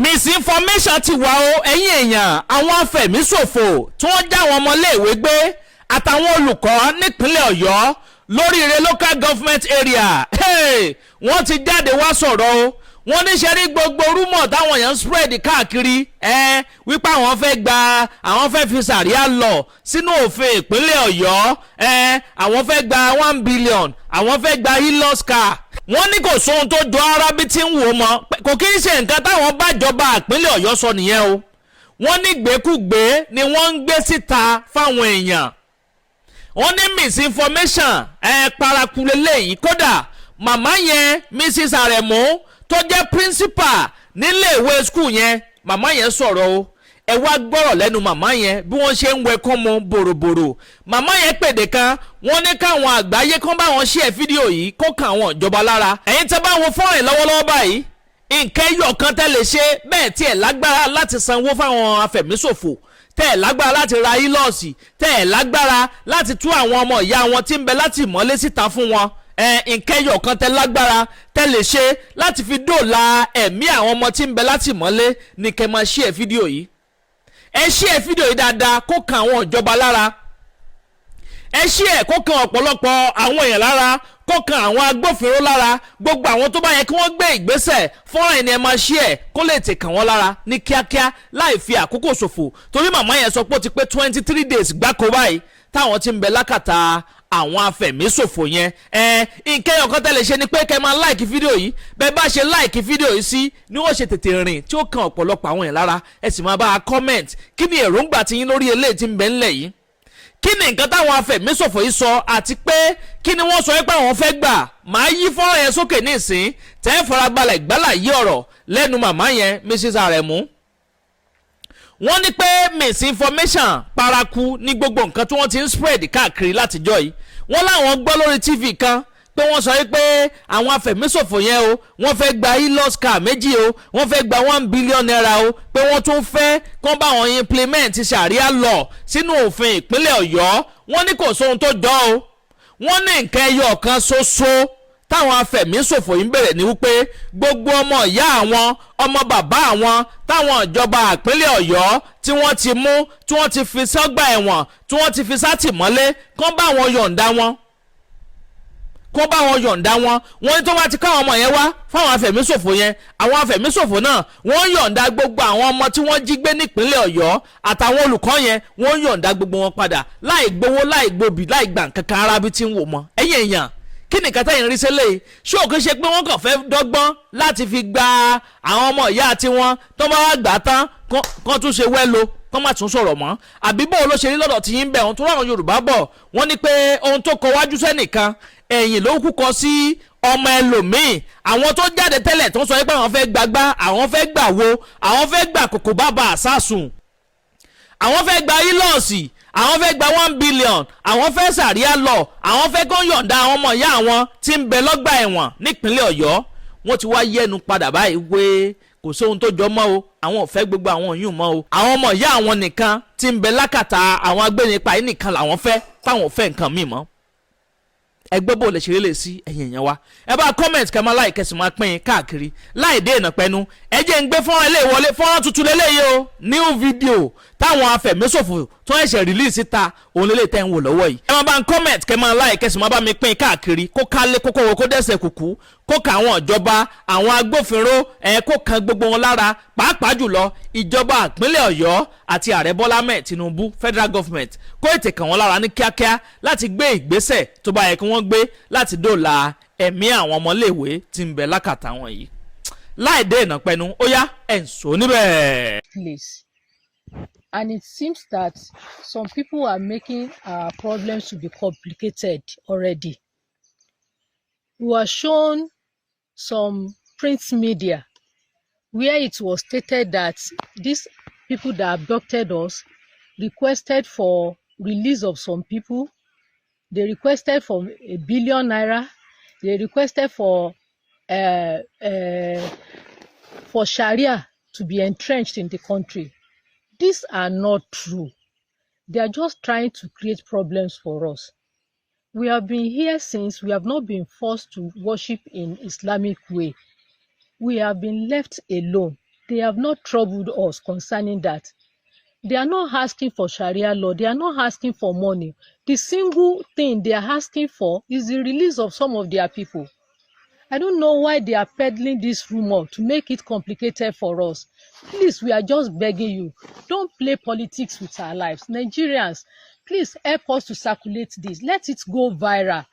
misinformation ti wà o ẹ̀yin èèyàn àwọn afẹ̀míṣòfò tí wọ́n já àwọn ọmọléèwé gbé àtàwọn olùkọ́ nípínlẹ̀ Ọ̀yọ́ lóríire local government area wọ́n ti jáde wá sọ̀rọ̀ o wọ́n ní ṣe rí gbogbo rúmọ̀ táwọn èèyàn spread káàkiri wípé àwọn fẹ́ fi sàríà lọ sínú òfin ìpínlẹ̀ Ọ̀yọ́ àwọn fẹ́ gba 1 billion àwọn fẹ́ gba hilos car wọ́n ní kò sóhun tó jọ ara bí tí ń wò mọ́ kò kí ń ṣe nǹkan táwọn bájọba ìpínlẹ̀ Ọ̀yọ́ sọ nìyẹn o wọ́n ní gbékúgbé ni wọ́n ń gbé síta fáwọn èèyàn wọ́n ní misinformation paraku lélẹ́yìí kódà màmá yẹn Mrs. Aremu tó jẹ́ principal níléèwé school yẹn màmá yẹn sọ̀rọ̀ o ẹ wá gbọ́rọ̀ lẹ́nu màmá yẹn bí wọ́n ṣe ń wẹkọ́ mu bòròbòrò màmá yẹn pèdè kan wọ́n ní káwọn àgbáyé kan bá wọn share fídíò yìí kó kàn àwọn ìjọba lára ẹ̀yin tẹ́ bá wọn fọ́ọ̀rìn lọ́wọ́lọ́wọ́ báyìí nǹkan ẹyọ kan tẹ́ lè ṣe bẹ́ẹ̀ tí ẹ̀ lágbára láti sanwó fáwọn afẹ̀míṣòfò tẹ́ ẹ̀ lágbára láti ra ílọ́ọ̀sì tẹ́ ẹ̀ lágbára láti tú àwọn ọmọ ìyá wọn tí ń bẹ láti mọ́lé síta fún wọn nǹkan ẹyọ kan tẹ́ lágbára tẹ́ lè ṣe láti fi dóòlà ẹ̀mí àwọn ọmọ tí ń bẹ láti mọ́lé ní kẹ́ máa share fídíò yìí ẹ share fídíò yìí dáadáa kó kan àwọn ìjọba lára ẹ share kó kan ọ̀pọ̀lọpọ̀ àwọn èèyàn lára kó kan àwọn agbófinró lára gbogbo àwọn tó bá yẹ kí wọ́n gbé ìgbésẹ̀ fọ́nrán ẹni ẹ máa share kó lè tè kàn wọ́n lára ní kíákíá láì fi àkókò ṣòfò torí màmá yẹn sọ pé ó ti pé 23 days gbáko báyìí táwọn ti ń bẹ lákàtà àwọn afẹ̀míṣòfò yẹn nǹkan ọ̀kan tẹ́lẹ̀ ṣe ni pé kẹ́ máa láìkì fídíò yìí bẹ́ẹ̀ bá ṣe láìkì fídíò yìí sí ni wọ́n ṣe tètè rìn tí ó kan ọ̀pọ̀lọpọ̀ àwọn yẹn lára ẹ sì máa bá a comment kí ni èròǹgbà ti yín lórí eléyìí tí ń bẹ ńlẹ̀ yìí kí ni nǹkan táwọn afẹ̀míṣòfò yìí sọ àti pé kí ni wọ́n sọ pé àwọn fẹ́ gbà máa yí fọ́nrán yẹn sókè nísìn tẹ́ farabalẹ̀ gbálà yí ọ̀rọ̀ lẹ́nu màmá yẹn Mrs. Aremu wọ́n ní pé misinformation paraku ní gbogbo nǹkan tí wọ́n ti ń spread káàkiri látijọ́ yìí wọ́n láwọn gbọ́ lórí TV kan pé wọ́n sọ pé àwọn afẹ̀míṣòfò yẹn o wọ́n fẹ́ gba hilos car méjì o wọ́n fẹ́ gba 1 billion naira o pé wọ́n tún fẹ́ kán bá wọn implement sharia law sínú òfin ìpínlẹ̀ Ọ̀yọ́ wọ́n ní kò sóhun tó jọ o wọ́n ní nǹkan ẹyọ kan ṣoṣo táwọn afẹ̀míṣòfò yìí ń bẹ̀rẹ̀ ní wípé gbogbo ọmọ ìyá àwọn ọmọ bàbá àwọn táwọn ìjọba ìpínlẹ̀ Ọ̀yọ́ tí wọ́n ti mú tí wọ́n ti fi sọ́gbà ẹ̀wọ̀n tí wọ́n ti fi sátìmọ́lé kán bá wọn yọ̀ǹda wọn wọ́n ní tó bá ti káwọn ọmọ yẹn wá fáwọn afẹ̀míṣòfò yẹn àwọn afẹ̀míṣòfò náà wọ́n yọ̀ǹda gbogbo àwọn ọmọ tí wọ́n jí gbé nípínlẹ̀ Ọ̀yọ́ àtàwọn olùkọ́ yẹn wọ́n yọ̀ǹda gbogbo wọn padà láì gbowó láì gbòbí láì gbà kankan ara bí tí ń wò mọ́ ẹ̀yìn èèyàn kí ni kẹta yìí rí sílẹ̀ ṣé òkè ṣe pé wọ́n kàn fẹ́ dọ́gbọ́n láti fi gba àwọn ọmọ ìyá tiwọn tó bá wá gbà tán kán tún ṣe wẹ́lo kán má tún sọ̀rọ̀ mọ́ àbí bó ló ṣe rí lọ́dọ̀ tí yín bẹ̀ ohun tó ráwọn Yorùbá bọ̀ wọ́n ní pé ohun tó kọ wájú sẹ́nìkan ẹ̀yìn ló kúkọ sí ọmọ ẹlòmíì àwọn tó jáde tẹ́lẹ̀ tó ń sọ pé àwọn fẹ́ gbàgbá àwọn fẹ́ gbà wo àwọn fẹ́ gbà kòkò bàbà àsásùn àwọn fẹ́ gba ílọ́ọ̀sì àwọn fẹ́ gba 1 billion àwọn fẹ́ sàríà lọ àwọn fẹ́ kó yọ̀ǹda àwọn ọmọ ìyá àwọn tí ń bẹ lọ́gbà ẹ̀wọ̀n nípínlẹ̀ Ọ̀yọ́ wọ́n ti wá yẹnu padà báyìí wé kò sóhun tó jọ mọ́ o àwọn ò fẹ́ gbogbo àwọn yìí mọ́ o àwọn ọmọ ìyá àwọn nìkan tí ń bẹ lákàtà àwọn agbẹnipa yìí nìkan làwọn fẹ́ táwọn ò fẹ́ nǹkan míì mọ́ ẹgbẹ́ bò lè ṣeré lè sí ẹ̀yìn èèyàn wa ẹ bá comment kẹ́ máa láì kẹ́sì máa pín káàkiri láì dé ìnà pẹ́nu ẹ jẹ́ ń gbé fọ́nrán ilé ìwọlé fọ́nrán tuntun lélẹ́yìí o new video táwọn afẹ̀míṣòfò tó ẹ̀ṣẹ̀ release síta òun lélẹ̀ tẹ́ ń wò lọ́wọ́ yìí ẹ máa bá ń comment kẹ́ máa láì kẹ́sì máa bá mi pín káàkiri kó kálé kókó wo kó dẹ́sẹ̀ kùkú kó ka àwọn ìjọba àwọn agbófinró kó kan gbogbo wọn lára pàápàá jùlọ ìjọba ìpínlẹ̀ Ọ̀yọ́ àti ààrẹ Bọ́lá Ahmed Tinubu federal government kó ètè kàn wọ́n lára ní kíákíá láti gbé ìgbésẹ̀ tó bá yẹ kí wọ́n gbé láti dóòlà ẹ̀mí àwọn ọmọléèwé tí ń bẹ lákàtà wọn yìí láì dé ìnà pẹnu ó yá ẹ̀ ń sọ níbẹ̀. Please. And it seems that some people are making our problems to be complicated already. We were shown some print media where it was stated that these people that abducted us requested for release of some people. They requested for 1 billion naira. They requested for Sharia to be entrenched in the country. These are not true. They are just trying to create problems for us. We have been here since. We have not been forced to worship in Islamic way. We have been left alone. they have not troubled us concerning that. They are not asking for Sharia law. They are not asking for money. The single thing they are asking for is the release of some of their people. I don't know why they are peddling this rumor to make it complicated for us. Please, we are just begging you, don't play politics with our lives. Nigerians, please help us to circulate this. Let it go viral.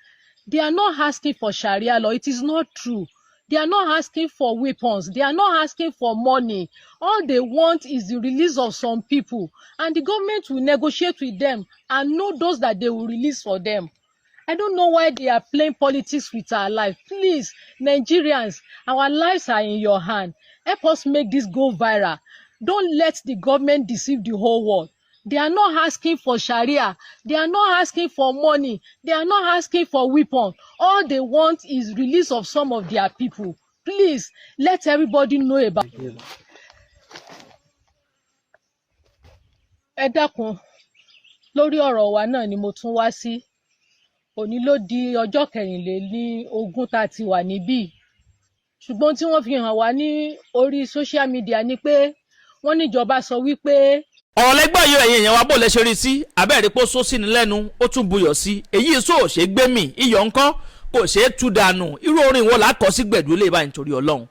They are not asking for Sharia law. It is not true. They are not asking for weapons. They are not asking for money. All they want is the release of some people. And the government will negotiate with them and know those that they will release for them. I don't know why they are playing politics with our life. Please, Nigerians, our lives are in your hand. Help us make this go viral. Don't let the government deceive the whole world. They are not asking for Sharia. They are not asking for money. They are not asking for weapons. All they want is release of some of their people. Please, let everybody know about it. Ẹ dákun, lórí ọ̀rọ̀ wa náà ni mo tún wá sí. Òní ló di ọjọ́ 24 tá a ti wà níbí. Ṣùgbọ́n tí wọ́n fi hàn wá ní orí social media ni pé wọ́n níjọba sọ wípé. ọ̀rọ̀ lẹ́gbọ́n yóò ẹ̀yìn èèyàn wa bò lè ṣe rí sí abẹ́rẹ́ pé ó só sí ni lẹ́nu ó tún buyọ̀ sí èyí sọ ò ṣe é gbé mì iyọ̀ ńkọ́ kò ṣe é tú dànù irú orin wo là á kọ sí gbẹ̀dú lè báyìí nítorí Ọlọ́run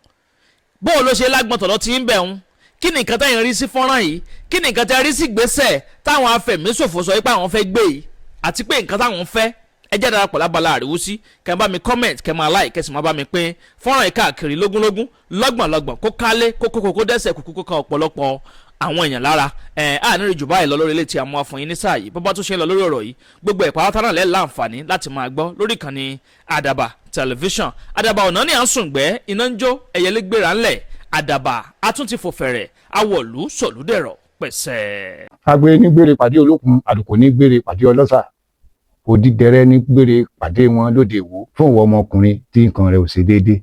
bó o ló ṣe lágbọ́n tọ̀dọ̀ tí ń bẹ̀ ń kí ni nǹkan tẹ́yìn rí sí fọ́nrán yìí kí ni nǹkan tẹ́ rí sí gbèsè táwọn afẹ̀míṣòfò sọ pé àwọn fẹ́ gbé yìí àti pé nǹkan táwọn fẹ́ ẹ jẹ́ darapọ̀ lábala àríwú sí kẹ́ bá mi comment kẹ́ máa like kẹ́ sì máa bá mi pín fọ́nrán yìí káàkiri lógúnlógún lọ́gbọ̀nlọ́gbọ̀n kó kálé kókó dẹ́sẹ̀ kúkú kan ọ̀pọ̀lọpọ̀ àwọn èèyàn lára àárín jù báyìí lọ lórí ilé tí a mú wá fún yín ní sáà yìí bọ́bá tó ṣe ń lọ lórí ọ̀rọ̀ yìí gbogbo ẹ̀pá tánà lẹ́ láǹfààní láti máa gbọ́ lórí ìkànnì àdàbà tẹlifíṣàn àdàbà ọ̀nà ní à ń sùn gbẹ́ iná ń jó ẹ̀yẹlé gbéra ńlẹ̀ àdàbà atúntì fòfẹ̀rẹ̀ awọ̀lú sọ̀lúdẹ̀rọ̀ pẹ̀sẹ̀. agbe ní gbére pàdé olókun àdùkò ní gbére pàdé ọlọ́sà òdìdẹrẹ́ ní gbére pàdé wọn lóde ìwò fún ìwọ ọmọkùnrin tí nǹkan rẹ̀ ò ṣe déédé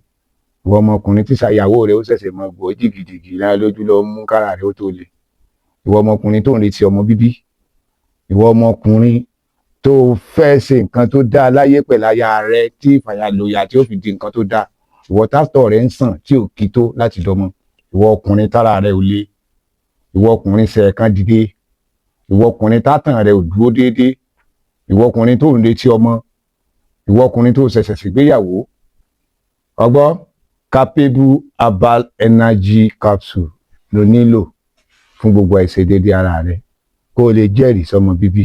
ìwọ ọmọkùnrin tí ṣàyàwó rẹ̀ ó ṣẹ̀ṣẹ̀ mọ gbọ́ jìgìjìgì lára lójú lọ mú kára rẹ̀ ó tó le ìwọ ọmọkùnrin tó ń retí ọmọ bíbí ìwọ ọmọkùnrin tó fẹ́ ṣe nǹkan tó dáa láyé pẹ̀lú aya rẹ̀ tí ìfàyàlòyà tí ó fi di nǹkan tó dáa ìwọ tásítọ̀ rẹ̀ ń sàn tí ò kí tó láti dọmọ ìwọ ọkùnrin tára rẹ̀ ò le ìwọ ọkùnrin ṣẹ̀ẹ̀kan dìde ìwọ ọkùnrin tátàn rẹ̀ ò dúró déédéé ìwọ ọkùnrin tó ń retí ọmọ ìwọ ọkùnrin tó ṣẹ̀ṣẹ̀ ṣègbéyàwó ọgbọ́ capable herbal energy capsule ló nílò fún gbogbo àìṣedéédé ara rẹ kó o lè jẹ́rìí sọmọ bíbí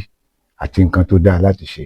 àti nǹkan tó dáa láti ṣe